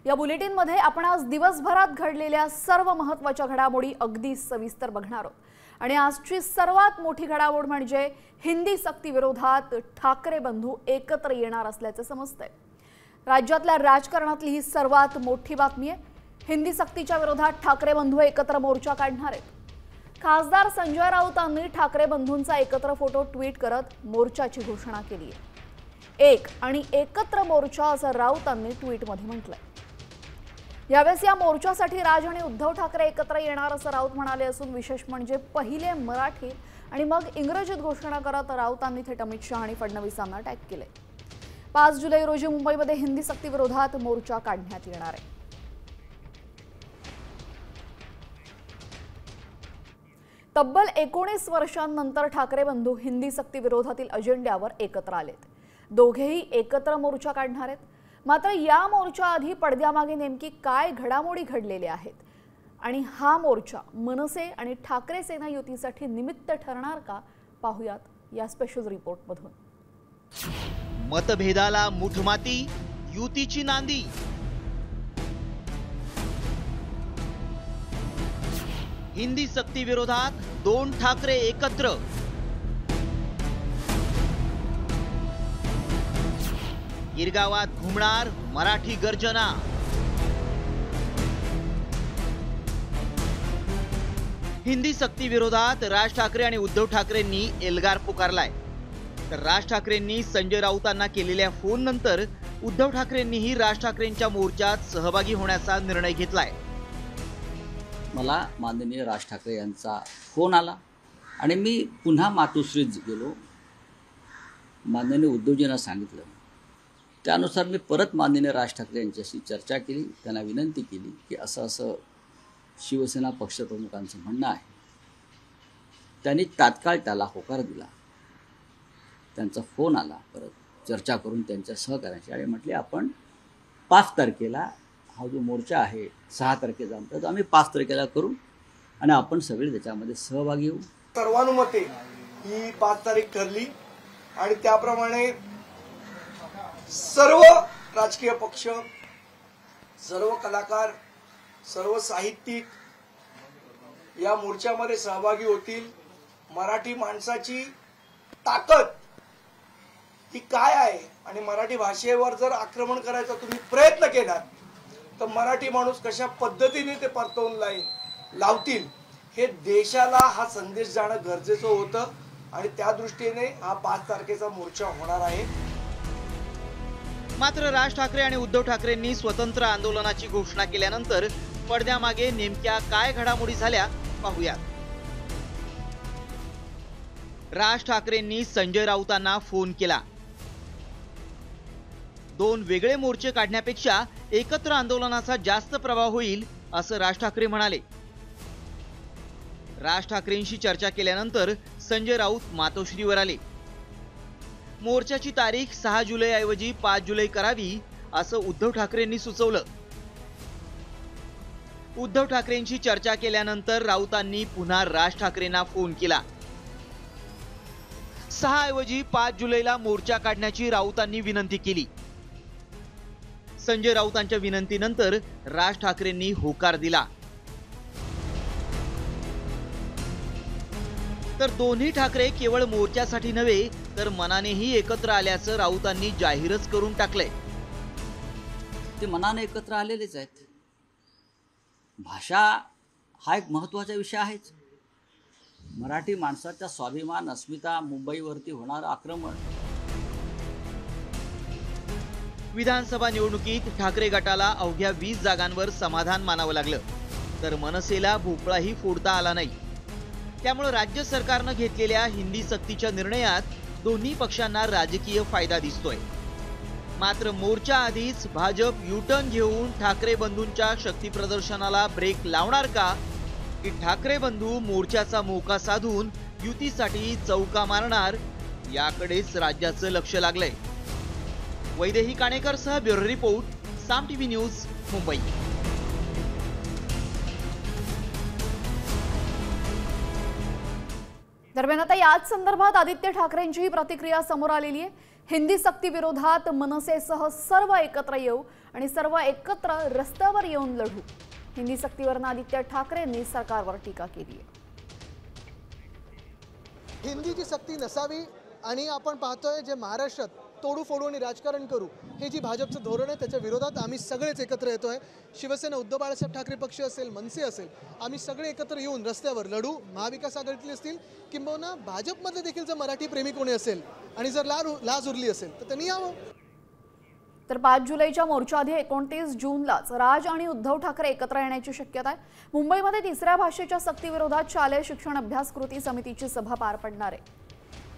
या बुलेटिनमध्ये आपण आज दिवसभरात घडलेल्या सर्व महत्त्वाच्या घडामोडी अगदी सविस्तर बघणार आहोत। आणि आजची सर्वात मोठी घडामोड म्हणजे हिंदी सक्ती विरोधात ठाकरे बंधू एकत्र येणार असल्याचे समजते। राज्यातल्या राजकारणातली ही सर्वात मोठी बातमी आहे। हिंदी सक्तीच्या विरोधात ठाकरे बंधू एकत्र मोर्चा काढणार आहेत। खासदार संजय राऊतांनी ठाकरे बंधूंचा एकत्र फोटो ट्विट करत मोर्चाची घोषणा केली आहे। एक आणि एकत्र मोर्चा असं राऊतांनी ट्विटमध्ये म्हटलंय। यावेळेस या मोर्चासाठी राज आणि उद्धव ठाकरे एकत्र येणार असं राऊत म्हणाले असून विशेष म्हणजे पहिले मराठीत आणि मग इंग्रजीत घोषणा करत राऊतांनी थेट अमित शहा आणि फडणवीसांना टॅग केले। 5 जुलै रोजी मुंबईमध्ये हिंदी सक्ती विरोधात मोर्चा काढण्यात येणार आहे। तब्बल 19 वर्षांनंतर ठाकरे बंधू हिंदी सक्ती विरोधातील अजेंड्यावर एकत्र आलेत। दोघेही एकत्र मोर्चा काढणार आहेत। मात्र या मोर्चा आधी पडद्यामागे नेमकी काय घडामोडी घडलेल्या आहेत आणि हा मोर्चा मनसे आणि ठाकरे सेना युतीसाठी निमित्त ठरणार का पाहूयात या स्पेशल रिपोर्टमधून। मतभेदाला मुठमाती, युतीची नांदी। हिंदी सक्ती विरोधात 2 ठाकरे एकत्र। गिरगावात घुमणार मराठी गर्जना। हिंदी सक्ती विरोधात राज ठाकरे आणि उद्धव ठाकरेंनी एल्गार पुकारलाय। तर राज ठाकरेंनी संजय राऊतांना केलेल्या फोन नंतर उद्धव ठाकरेंनीही राज ठाकरेंच्या मोर्चात सहभागी होण्याचा निर्णय घेतलाय। मला माननीय राज ठाकरे यांचा फोन आला आणि मी पुन्हा मातोश्रीत गेलो। माननीय उद्धवजींना सांगितलं, त्यानुसार मी परत माननीय राज ठाकरे यांच्याशी चर्चा केली। त्यांना विनंती केली की असं शिवसेना पक्षप्रमुखांचं म्हणणं आहे। त्यांनी तात्काळ त्याला होकार दिला। त्यांचा फोन आला, परत चर्चा करून त्यांच्या सहकार्याशी आणि म्हटले आपण 5 तारखेला हा जो मोर्चा आहे 6 तारखेचा आमचा, तर आम्ही 5 तारखेला करू आणि आपण सगळे त्याच्यामध्ये सहभागी होऊ। सर्वानुमते ही 5 तारीख ठरली आणि त्याप्रमाणे सर्व राजकीय पक्ष, सर्व कलाकार, सर्व साहित्यिक या मोर्चामध्ये सहभागी होतील। मराठी माणसाची ताकद ही काय आहे आणि मराठी भाषेवर जर आक्रमण करायचा तुम्ही प्रयत्न केला तर मराठी माणूस कशा पद्धतीने ते परतवून लावतील हे देशाला हा संदेश जाणं गरजेचं होतं आणि त्या दृष्टीने हा 5 तारखेचा मोर्चा होणार आहे। मात्र राज ठाकरे आणि उद्धव ठाकरेंनी स्वतंत्र आंदोलनाची घोषणा केल्यानंतर पडद्यामागे नेमक्या काय घडामोडी झाल्या पाहूयात। राज ठाकरेंनी संजय राऊतांना फोन केला। 2 वेगळे मोर्चे काढण्यापेक्षा एकत्र आंदोलनाचा जास्त प्रभाव होईल असं राज ठाकरे म्हणाले। राज ठाकरेंशी चर्चा केल्यानंतर संजय राऊत मातोश्रीवर आले। मोर्चाची तारीख 6 जुलै ऐवजी 5 जुलै करावी असं उद्धव ठाकरेंनी सुचवलं। उद्धव ठाकरेंशी चर्चा केल्यानंतर राऊतांनी पुन्हा राज ठाकरेंना फोन केला। 6 ऐवजी 5 जुलैला मोर्चा काढण्याची राऊतांनी विनंती केली। संजय राऊतांच्या विनंतीनंतर राज ठाकरेंनी होकार दिला। तर दोन्ही ठाकरे केवळ मोर्चासाठी नव्हे तर मनानेही एकत्र आल्याचं राऊतांनी जाहीरच करून टाकलंय। ते मनाने एकत्र आलेलेच आहेत। भाषा हा एक महत्त्वाचा विषय आहेच। मराठी माणसाचा स्वाभिमान, अस्मिता, मुंबईवरती होणारं आक्रमण। विधानसभा निवडणुकीत ठाकरे गटाला अवघ्या 20 जागांवर समाधान मानावं लागलं, तर मनसेला भोपळाही फोडता आला नाही। त्यामुळे राज्य सरकारनं घेतलेल्या हिंदी सक्तीच्या निर्णयात दोन्ही पक्षांना राजकीय फायदा दिसतोय। मात्र मोर्चा आधीच भाजप युटर्न घेऊन ठाकरे बंधूंच्या शक्ती प्रदर्शनाला ब्रेक लावणार का, की ठाकरे बंधू मोर्चाचा मोका साधून युतीसाठी चौका मारणार, याकडेच राज्याचं लक्ष लागलंय। वैदेही काणेकर सह ब्युरो रिपोर्ट, साम टीव्ही न्यूज, मुंबई। दरम्यान आता याच संदर्भात आदित्य ठाकरेंची प्रतिक्रिया समोर आलेली आहे। हिंदी सक्ती विरोधात मनसेसह सर्व एकत्र येऊ आणि सर्व एकत्र रस्त्यावर येऊन लढू. हिंदी सक्तीवरून आदित्य ठाकरेंनी सरकारवर टीका केली आहे. हिंदीची सक्ती नसावी आणि आपण पाहतोय जे महाराष्ट्रात तोडू फोडू आणि राजकारण करू हे जी भाजपचं धोरण आहे त्याच्या विरोधात आम्ही सगळेच एकत्र येतोय. शिवसेना उद्धव बाळासाहेब ठाकरे पक्ष असेल, मनसे असेल, आम्ही सगळे एकत्र येऊन रस्त्यावर लढू. महाविकास आघाडीतले असतील किंबहुना भाजपमध्ये देखील जर मराठी प्रेमी कोणी असेल आणि जर लाज उरली असेल तर त्यांनी यावं. तर 5 जुलैच्या मोर्चाआधी 29 जूनलाच राज आणि उद्धव ठाकरे एकत्र येण्याची शक्यता आहे. मुंबईमध्ये तिसऱ्या भाषेच्या सक्तीविरोधात शालेय शिक्षण अभ्यास कृती समितीची सभा पार पडणार आहे.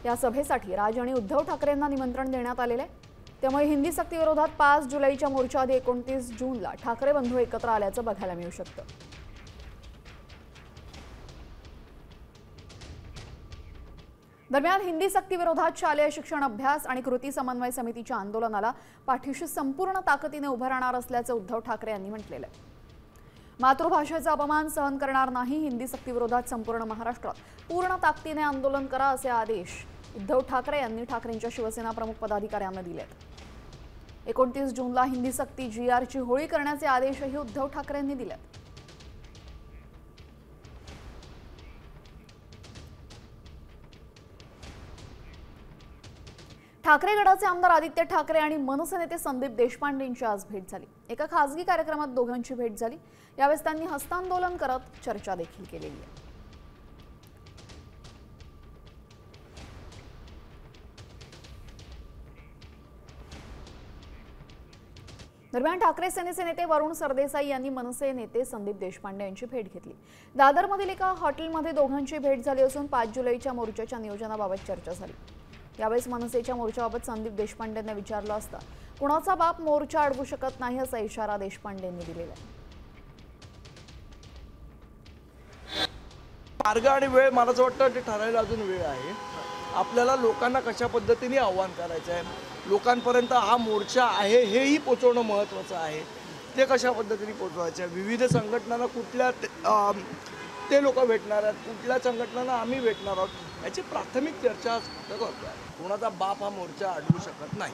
या सभेसाठी राज आणि उद्धव ठाकरेंना निमंत्रण देण्यात आलेले आहे. त्यामुळे हिंदी सक्तीविरोधात 5 जुलैच्या मोर्चाआधी 29 जूनला ठाकरे बंधू एकत्र आल्याचं बघायला मिळू शकतं. दरम्यान हिंदी सक्तीविरोधात शालेय शिक्षण अभ्यास आणि कृती समन्वय समितीच्या आंदोलनाला पाठीशी संपूर्ण ताकदीने उभं राहणार असल्याचं उद्धव ठाकरे यांनी म्हटलेलं आहे. मातृभाषेचा अपमान सहन करणार नाही. हिंदी सक्तीविरोधात संपूर्ण महाराष्ट्रात पूर्ण ताकदीने आंदोलन करा असे आदेश उद्धव ठाकरे यांनी ठाकरेंच्या शिवसेना प्रमुख पदाधिकाऱ्यांना दिलेत. 29 जूनला हिंदी सक्ती GRची होळी करण्याचे आदेशही उद्धव ठाकरेंनी दिलेत. ठाकरे गटाचे आमदार आदित्य ठाकरे आणि मनसे नेते संदीप देशपांडेंची आज भेट झाली. एका खासगी कार्यक्रमात दोघांची भेट झाली. यावेळी त्यांनी हस्तांदोलन करत चर्चा देखील केलेली आहे. दरम्यान ठाकरे सेनेचे नेते वरुण सरदेसाई यांनी मनसे नेते संदीप देशपांडे यांची भेट घेतली. दादरमधील एका हॉटेलमध्ये दोघांची भेट झाली असून 5 जुलैच्या मोर्चाच्या नियोजनाबाबत चर्चा झाली. यावेळेस मनसेच्या मोर्चाबाबत संदीप देशपांडेंना विचारलं असता कुणाचा बाप मोर्चा अडवू शकत नाही असा इशारा देशपांडेंनी दिलेला आहे. मार्ग आणि वेळ मला असं वाटतं ते ठरायला अजून वेळ आहे. आपल्याला लोकांना कशा पद्धतीने आव्हान करायचं आहे, लोकांपर्यंत हा मोर्चा आहे हेही पोचवणं महत्त्वाचं आहे. ते कशा पद्धतीने पोचवायचं आहे, विविध संघटनांना कुठल्या ते लोक भेटणार आहेत, कुठल्या संघटनांना आम्ही भेटणार आहोत याची प्राथमिक चर्चा करतो. कोणाचा बाप हा मोर्चा अडवू शकत नाही.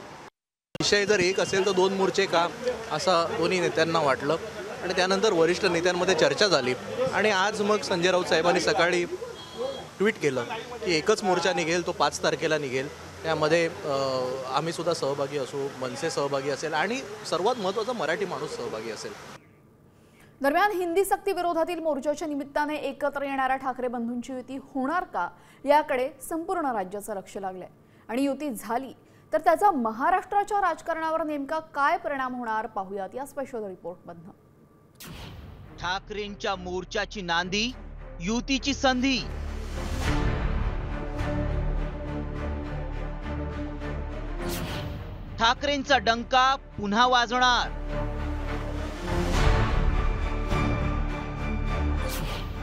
विषय जर एक असेल तर 2 मोर्चे का असं दोन्ही नेत्यांना वाटलं आणि त्यानंतर वरिष्ठ नेत्यांमध्ये चर्चा झाली आणि आज मग संजय राऊत साहेबांनी सकाळी ट्विट केलं की एकच मोर्चा निघेल, तो 5 तारखेला निघेल. त्यामध्ये आम्ही सुद्धा सहभागी असू, मनसे सहभागी असेल आणि सर्वात महत्त्वाचा मराठी माणूस सहभागी असेल. दरम्यान हिंदी सक्ती विरोधातील मोर्चाच्या निमित्ताने एकत्र येणाऱ्या ठाकरे बंधूंची युती होणार का याकडे संपूर्ण राज्याचं लक्ष लागलंय. आणि युती झाली तर त्याचा महाराष्ट्राच्या राजकारणावर नेमका काय परिणाम होणार पाहूयात या स्पेशल रिपोर्टमधनं. ठाकरेंच्या मोर्चाची नांदी, युतीची संधी. ठाकरेंचा डंका पुन्हा वाजणार.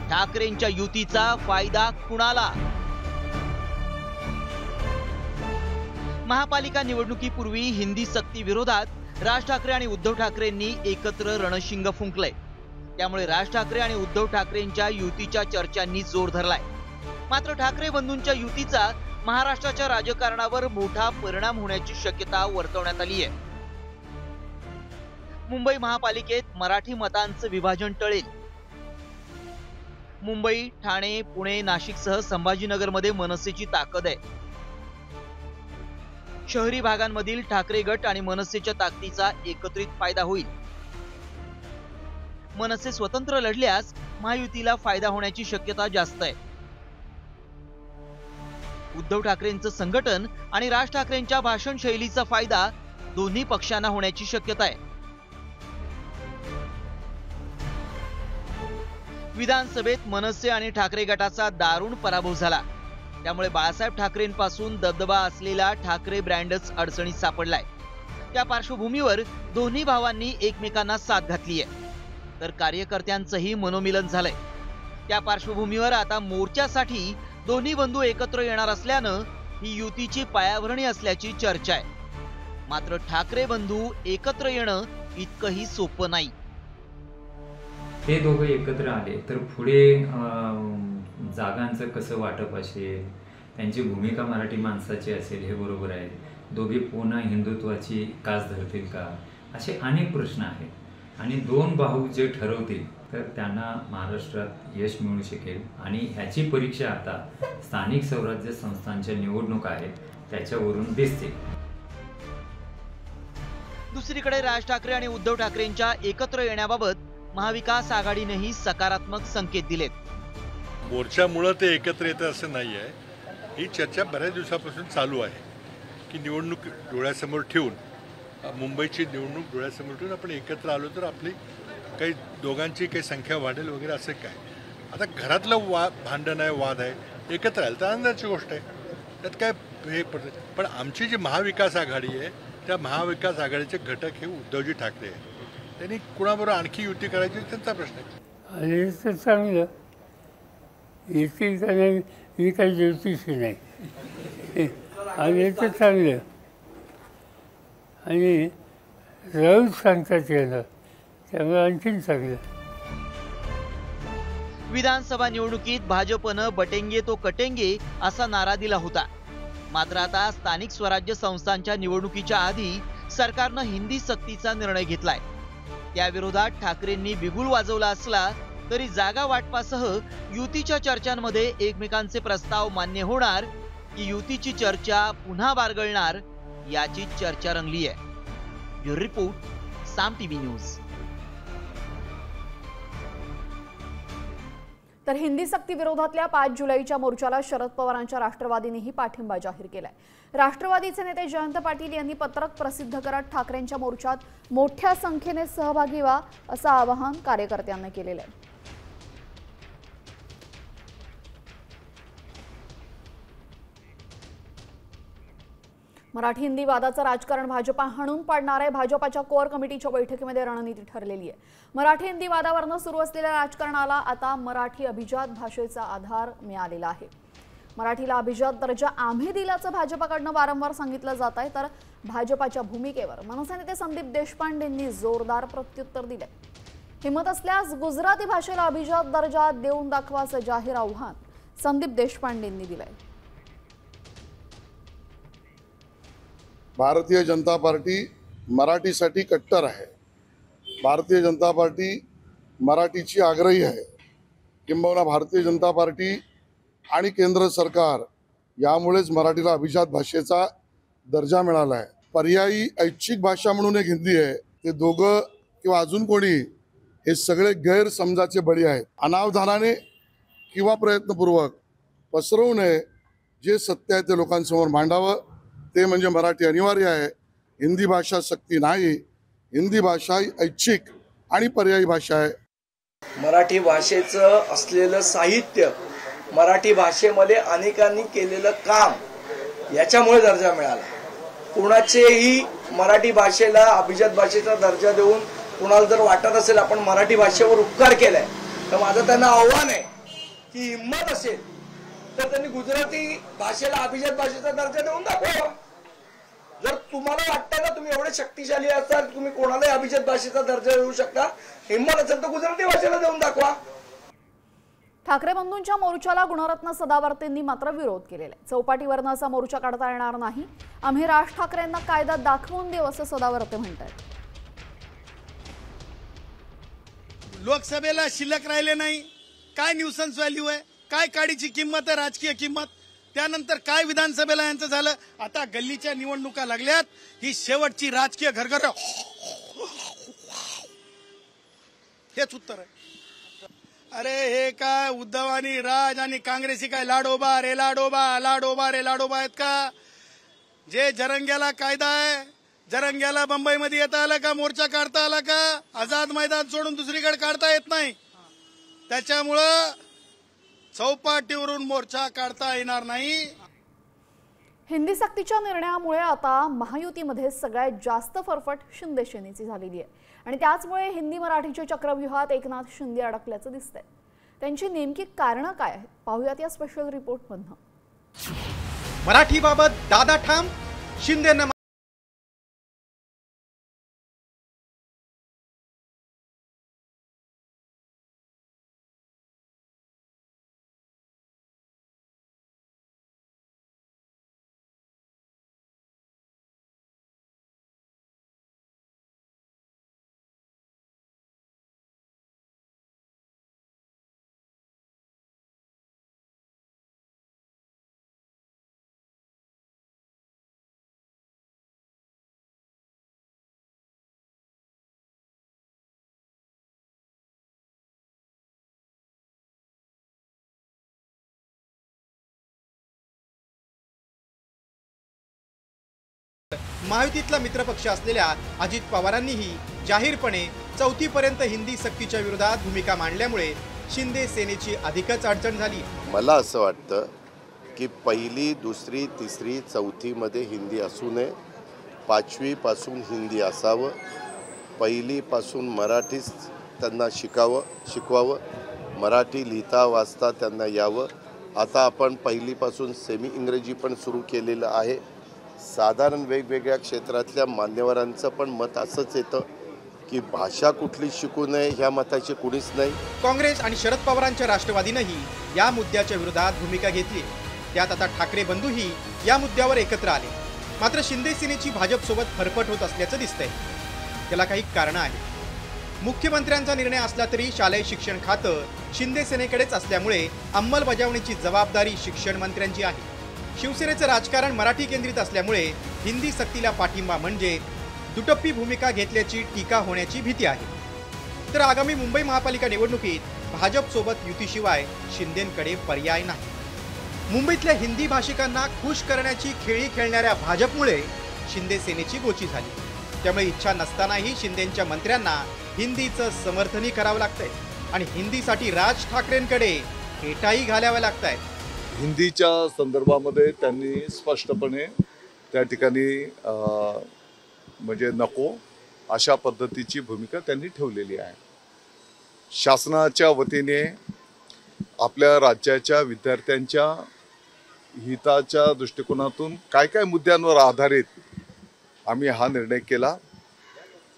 ठाकरेंच्या युतीचा फायदा कुणाला? महापालिका निवडणुकीपूर्वी हिंदी सक्ती विरोधात राज ठाकरे आणि उद्धव ठाकरेंनी एकत्र रणशिंग फुंकलंय. त्यामुळे राज ठाकरे आणि उद्धव ठाकरेंच्या युतीच्या चर्चांनी जोर धरलाय. मात्र ठाकरे बंधूंच्या युतीचा महाराष्ट्राच्या राजकारणावर मोठा परिणाम होण्याची शक्यता वर्तवण्यात आली आहे. मुंबई महापालिकेत मराठी मतांचं विभाजन टळेल. मुंबई, ठाणे, पुणे, नाशिकसह संभाजीनगरमध्ये मनसेची ताकद आहे. शहरी भागांमधील ठाकरे गट आणि मनसेच्या ताकदीचा एकत्रित फायदा होईल. मनसे स्वतंत्र लढल्यास महायुतीला फायदा होण्याची शक्यता जास्त आहे. उद्धव ठाकरेंचं संघटन आणि राज ठाकरेंच्या भाषण शैलीचा फायदा दोन्ही पक्षांना होण्याची शक्यता आहे. विधानसभेत मनसे आणि ठाकरे गटाचा दारुण पराभव झाला. त्यामुळे बाळासाहेब ठाकरेंपासून दबदबा असलेला ठाकरे ब्रँडच अडचणीत सापडलाय. त्या पार्श्वभूमीवर दोन्ही भावांनी एकमेकांना साथ घातली आहे. तर कार्यकर्त्यांचंही मनोमिलन झालंय. त्या पार्श्वभूमीवर आता मोर्चासाठी दोन्ही बंधू एकत्र येणार असल्यानं ही युतीची पायाभरणी असल्याची चर्चा आहे. मात्र ठाकरे बंधू एकत्र येणं इतकंही सोपं नाही. हे दोघं एकत्र आले तर पुढे जागांचं कसं वाटप असेल, त्यांची भूमिका मराठी माणसाची असेल हे बरोबर आहे. दोघे पुन्हा हिंदुत्वाची कास धरतील का, असे अनेक प्रश्न आहेत. आणि दोन भाऊ जे ठरवतील तर त्यांना महाराष्ट्रात यश मिळू शकेल. आणि ह्याची परीक्षा आता स्थानिक स्वराज्य संस्थांच्या निवडणुका आहेत त्याच्यावरून दिसते. दुसरीकडे राज ठाकरे आणि उद्धव ठाकरेंच्या एकत्र येण्याबाबत महाविकास आघाडीनेही सकारात्मक संकेत दिलेत. मोर्चामुळं ते एकत्र येतं असं नाही आहे. ही चर्चा बऱ्याच दिवसापासून चालू आहे की निवडणूक डोळ्यासमोर ठेवून, मुंबईची निवडणूक डोळ्यासमोर ठेवून आपण एकत्र आलो तर आपली काही दोघांची काही संख्या वाढेल वगैरे असं काय. आता घरातलं भांडण आहे, वाद आहे, एकत्र आलं तर आनंदाची गोष्ट आहे, त्यात काय हे पडतं. पण आमची जी महाविकास आघाडी आहे त्या महाविकास आघाडीचे घटक हे उद्धवजी ठाकरे आहेत. त्यांनी कुणाबरोबर आणखी युती करायची त्यांचा प्रश्न आहे. आणि तर चांगलं येतील का नाही ही काही ज्योतिषी नाही. आणि येतं चांगलं आणि राहूच सांगतात याला, त्यामुळे आणखीन चांगलं. विधानसभा निवडणुकीत भाजपनं बटेंगे तो कटेंगे असा नारा दिला होता. मात्र आता स्थानिक स्वराज्य संस्थांच्या निवडणुकीच्या आधी सरकारनं हिंदी सक्तीचा निर्णय घेतलाय. त्याविरोधात ठाकरेंनी बिगुल वाजवला असला तरी जागा वाटपासह युतीच्या चर्चांमध्ये एकमेकांचे प्रस्ताव मान्य होणार की युतीची चर्चा पुन्हा बारगळणार याची चर्चा रंगली आहे. ब्युरो रिपोर्ट, साम टीव्ही न्यूज. तर हिंदी सक्ती विरोधातल्या 5 जुलैच्या मोर्चाला शरद पवारांच्या राष्ट्रवादीनेही पाठिंबा जाहीर केलाय. राष्ट्रवादीचे नेते जयंत पाटील यांनी पत्रक प्रसिद्ध करत ठाकरेंच्या मोर्चात मोठ्या संख्येने सहभागी व्हा असं आवाहन कार्यकर्त्यांना केलेलं आहे. मराठी हिंदी वादाचं राजकारण भाजपा हाणून पाडणार आहे. भाजपाच्या कोर कमिटीच्या बैठकीमध्ये रणनीती ठरलेली आहे. मराठी हिंदी वादावरनं सुरू असलेल्या राजकारणाला आता मराठी अभिजात भाषेचा आधार मिळालेला आहे. मराठीला अभिजात दर्जा आम्ही दिल्याचं भाजपाकडनं वारंवार सांगितलं जात आहे. तर भाजपाच्या भूमिकेवर मनसे नेते संदीप देशपांडेंनी जोरदार प्रत्युत्तर दिले. हिंमत असल्यास गुजराती भाषेला अभिजात दर्जा देऊन दाखवाचं जाहीर आव्हान संदीप देशपांडेंनी दिलंय. भारतीय जनता पार्टी मराठीसाठी कट्टर आहे. भारतीय जनता पार्टी मराठीची आग्रही आहे. किंबहुना भारतीय जनता पार्टी आणि केंद्र सरकार यामुळेच मराठीला अभिजात भाषेचा दर्जा मिळाला आहे. पर्यायी ऐच्छिक भाषा म्हणून एक हिंदी आहे. ते दोघं किंवा अजून कोणी हे सगळे गैरसमजाचे बळी आहेत. अनावधानाने किंवा प्रयत्नपूर्वक पसरवू नये. जे सत्य आहे ते लोकांसमोर मांडावं. ते म्हणजे मराठी अनिवार्य आहे. हिंदी भाषा सक्ती नाही. हिंदी भाषा ही ऐच्छिक आणि पर्यायी भाषा आहे. मराठी भाषेचं असलेलं साहित्य, मराठी भाषेमध्ये अनेकांनी केलेलं काम याच्यामुळे दर्जा मिळाला. कुणाचेही मराठी भाषेला अभिजात भाषेचा दर्जा देऊन कुणाला जर वाटत असेल आपण मराठी भाषेवर उपकार केलाय तर माझं त्यांना आव्हान आहे की हिंमत असेल तर त्यांनी गुजराती भाषेला अभिजात भाषेचा दर्जा देऊन दाखवा. जर तुम्हाला वाटतं ना तुम्ही एवढे शक्तिशाली असाल तुम्ही कोणालाही अभिजात भाषेचा दर्जा देऊ शकता, हिंमत असेल तर गुजराती भाषेला देऊन दाखवा. ठाकरे बंधूंच्या मोर्चाला गुणरत्न सदावर्तेंनी मात्र विरोध केलेला आहे. चौपाटीवरनं असा मोर्चा काढता येणार नाही. आम्ही राज ठाकरेंना कायदा दाखवून देऊ असं सदावर्ते म्हणतात. लोकसभेला शिल्लक राहिले नाही. काय न्यूसन्स व्हॅल्यू आहे, काय काडीची किंमत आहे, राजकीय किंमत. त्यानंतर काय विधानसभेला यांचं झालं. आता गल्लीच्या निवडणुका लागल्यात. ही शेवटची राजकीय घरघर. हेच उत्तर आहे. अरे हे काय उद्धव आणि राज आणि काँग्रेसी काय लाडोबा रे लाडोबा, लाडोबा रे लाडोबा आहेत का? जे जरंग्याला कायदा आहे, जरंग्याला मुंबईमध्ये येता आला का, मोर्चा काढता आला का? आझाद मैदान सोडून दुसरीकडे काढता येत नाही. त्याच्यामुळं चौपाटीवरून मोर्चा काढता येणार नाही. हिंदी सक्तीच्या निर्णयामुळे आता महायुतीमध्ये सगळ्यात जास्त फरफट शिंदे सेनेची झालेली आहे. आणि त्याचमुळे हिंदी मराठीच्या चक्रव्यूहात एकनाथ शिंदे अडकल्याचं दिसतंय. त्यांची नेमकी कारणं काय आहेत पाहूयात या स्पेशल रिपोर्टमधनं. मराठीबाबत दादा ठाम, शिंदेंना महायुतीतला मित्रपक्ष असलेल्या अजित पवारांनीही जाहीरपणे 4थी पर्यंत हिंदी सक्तीच्या विरोधात भूमिका मांडल्यामुळे शिंदे सेनेची अधिकच अडचण झाली। मला असं वाटतं की 1ली, 2री, 3री, 4थीमध्ये हिंदी असू नये, 5वीपासून हिंदी असावं, 1लीपासून मराठीच त्यांना शिकवावं, मराठी लिहिता वाचता त्यांना यावं। आता आपण 1लीपासून सेमी इंग्रजी पण सुरू केलेलं आहे। साधारण वेगवेगळ्या क्षेत्रातल्या मान्यवरांचं पण मत असंच येतं की भाषा कुठली शिकू नये ह्या मताची कुणीच नाही। काँग्रेस आणि शरद पवारांच्या राष्ट्रवादीनेही या मुद्द्याच्या विरोधात भूमिका घेतली। त्यात आता ठाकरे बंधूही या मुद्द्यावर एकत्र आले। मात्र शिंदे सेनेची भाजपसोबत फरफट होत असल्याचं दिसतंय। त्याला काही कारणं आहेत। मुख्यमंत्र्यांचा निर्णय असला तरी शालेय शिक्षण खातं शिंदे सेनेकडेच असल्यामुळे अंमलबजावणीची जबाबदारी शिक्षण मंत्र्यांची आहे। शिवसेनेचं राजकारण मराठी केंद्रित असल्यामुळे हिंदी सक्तीला पाठिंबा म्हणजे दुटप्पी भूमिका घेतल्याची टीका होण्याची भीती आहे। तर आगामी मुंबई महापालिका निवडणुकीत भाजपसोबत युतीशिवाय शिंदेंकडे पर्याय नाही। मुंबईतल्या हिंदी भाषिकांना खुश करण्याची खेळी खेळणाऱ्या भाजपमुळे शिंदे सेनेची गोची झाली। त्यामुळे इच्छा नसतानाही शिंदेंच्या मंत्र्यांना हिंदीचं समर्थनही करावं लागतंय आणि हिंदीसाठी राज ठाकरेंकडे हेटाही घालाव्या लागतायत। हिंदीच्या संदर्भामध्ये त्यांनी स्पष्टपणे त्या ठिकाणी म्हणजे नको अशा पद्धतीची भूमिका त्यांनी ठेवलेली आहे। शासनाच्या वतीने आपल्या राज्याच्या विद्यार्थ्यांच्या हिताच्या दृष्टिकोनातून काय काय मुद्द्यांवर आधारित आम्ही हा निर्णय केला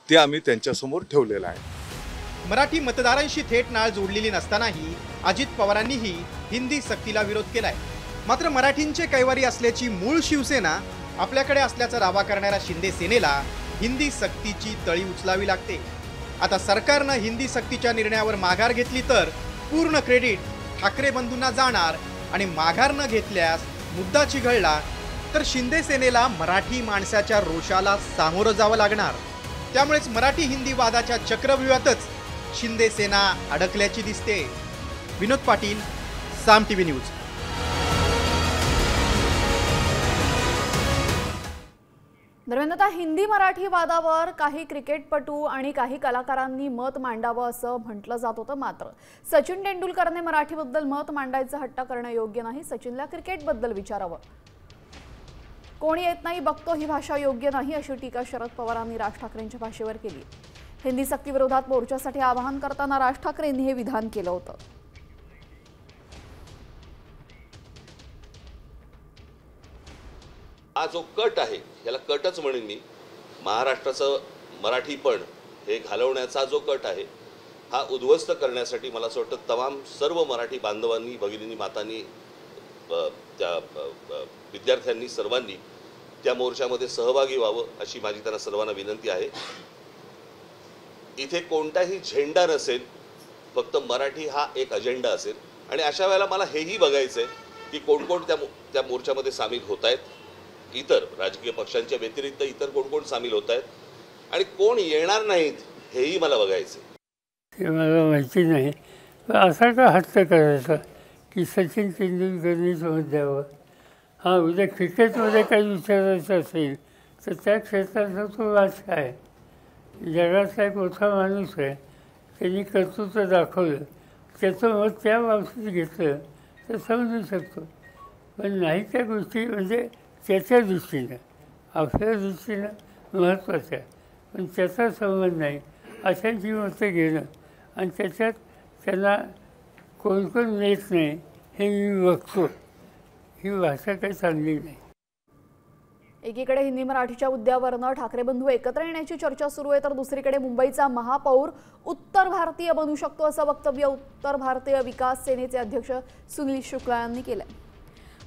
ते आम्ही त्यांच्यासमोर ठेवलेला आहे। मराठी मतदारांशी थेट नाळ जोडलेली नसतानाही अजित पवारांनीही हिंदी सक्तीला विरोध केलाय। मात्र मराठींचे कैवारी असल्याची मूळ शिवसेना आपल्याकडे असल्याचा दावा करणाऱ्या शिंदे सेनेला हिंदी सक्तीची तळी उचलावी लागते। आता सरकारनं हिंदी सक्तीच्या निर्णयावर माघार घेतली तर पूर्ण क्रेडिट ठाकरे बंधूंना जाणार आणि माघार न घेतल्यास मुद्दा चिघळला तर शिंदे सेनेला मराठी माणसाच्या रोषाला सामोरं जावं लागणार। त्यामुळेच मराठी हिंदी वादाच्या चक्रव्यूहातच शिंदे सेना अडकल्याची दिसते। विनोद पाटील, साम टीव्ही न्यूज। दरम्यान आता हिंदी मराठी वादावर काही क्रिकेटपटू आणि काही कलाकारांनी मत मांडावं असं म्हटलं जात होतं। मात्र सचिन तेंडुलकरने मराठीबद्दल मत मांडायचं हट्ट करणं योग्य नाही, सचिनला क्रिकेटबद्दल विचारावं। कोणी येत नाही बघतो ही भाषा योग्य नाही अशी टीका शरद पवारांनी राज ठाकरेंच्या भाषेवर केली। हिंदी सक्ती विरोधात मोर्चासाठी आवाहन करताना राज ठाकरेंनी हे विधान केलं होतं। हा जो कट आहे याला कटच म्हणेन मी, महाराष्ट्राचं मराठीपण हे घालवण्याचा जो कट आहे हा उद्ध्वस्त करण्यासाठी मला असं वाटतं तमाम सर्व मराठी बांधवांनी, भगिनींनी, मातांनी, त्या विद्यार्थ्यांनी सर्वांनी त्या मोर्चामध्ये सहभागी व्हावं अशी माझी त्यांना सर्वांना विनंती आहे। इथे कोणताही झेंडा नसेल, फक्त मराठी हा एक अजेंडा असेल आणि अशा वेळेला मला हेही बघायचंय की कोण कोण त्या मोर्चामध्ये सामील होत आहेत, इतर राजकीय पक्षांच्या व्यतिरिक्त इतर कोण कोण सामील होत आहेत आणि कोण येणार नाहीत हेही मला बघायचंय। ते मला माहिती नाही, असा का हट्ट करायचा की सचिन तेंडुलकरनीच मत द्यावं। हा उद्या क्रिकेटमध्ये काही विचारायचं असेल तर त्या क्षेत्राचा तो राज आहे, जगातला एक मोठा माणूस आहे, त्यांनी कर्तृत्व दाखवलं, त्याचं मत त्या बाबतीत घेतलं तर समजू शकतो। पण नाही त्या गोष्टी म्हणजे त्याच्या दृष्टीनं आपल्या दृष्टीनं महत्त्वाच्या पण त्याचा संबंध नाही अशांची मतं घेणं आणि त्याच्यात त्यांना कोण कोण नेत नाही हे मी बघतो, ही भाषा काही चांगली नाही। एकीकडे हिंदी मराठीच्या मुद्द्यावरनं ठाकरे बंधू एकत्र येण्याची चर्चा सुरू आहे तर दुसरीकडे मुंबईचा महापौर उत्तर भारतीय बनू शकतो असं वक्तव्य उत्तर भारतीय विकास सेनेचे अध्यक्ष सुनील शुक्ला यांनी केलंय।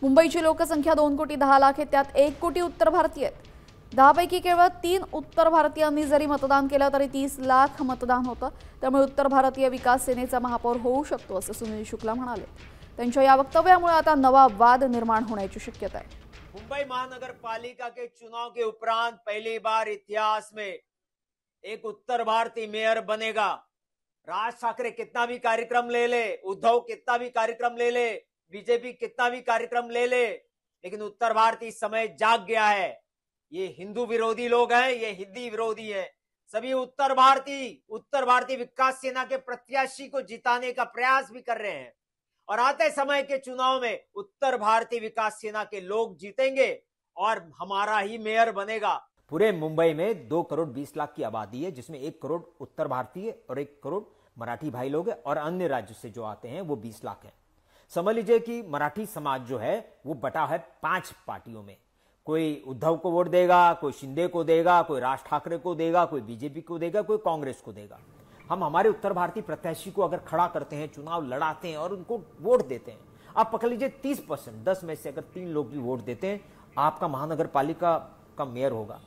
मुंबईची लोकसंख्या 2,10,00,000 आहे, त्यात 1 कोटी उत्तर भारतीय आहेत। 10 पैकी केवळ 3 उत्तर भारतीयांनी जरी मतदान केलं तरी 30 लाख मतदान होतं। त्यामुळे उत्तर भारतीय विकास सेनेचा महापौर होऊ शकतो असं सुनील शुक्ला म्हणाले। त्यांच्या या वक्तव्यामुळे आता नवा वाद निर्माण होण्याची शक्यता आहे। मुंबई महानगर पालिका के चुनाव के उपरांत पहली बार इतिहास में एक उत्तर भारतीय मेयर बनेगा। राज ठाकरे कितना भी कार्यक्रम ले ले, उद्धव कितना भी कार्यक्रम ले ले, बीजेपी कितना भी कार्यक्रम ले ले, लेकिन उत्तर भारतीय समय जाग गया है। ये हिंदू विरोधी लोग हैं, ये हिंदी विरोधी हैं। सभी उत्तर भारतीय विकास सेना के प्रत्याशी को जिताने का प्रयास भी कर रहे हैं और आते समय के चुनाव में उत्तर भारतीय विकास सेना के लोग जीतेंगे और हमारा ही मेयर बनेगा। पूरे मुंबई में 2 करोड़ 20 लाख की आबादी है, जिसमें 1 करोड़ उत्तर भारतीय और 1 करोड़ मराठी भाई लोग हैं और अन्य राज्यों से जो आते हैं वो 20 लाख हैं। समझ लीजिए कि मराठी समाज जो है वो बटा है 5 पार्टियों में। कोई उद्धव को वोट देगा, कोई शिंदे को देगा, कोई राज ठाकरे को देगा, कोई बीजेपी को देगा, कोई कांग्रेस को देगा। हम हमारे उत्तर भारतीय प्रत्याशी को अगर खड़ा करते हैं, चुनाव लड़ाते हैं और उनको वोट देते हैं, आप पकड़ लीजिए 30%, 10 में से अगर 3 लोग भी वोट देते हैं, आपका महानगर पालिका का मेयर होगा।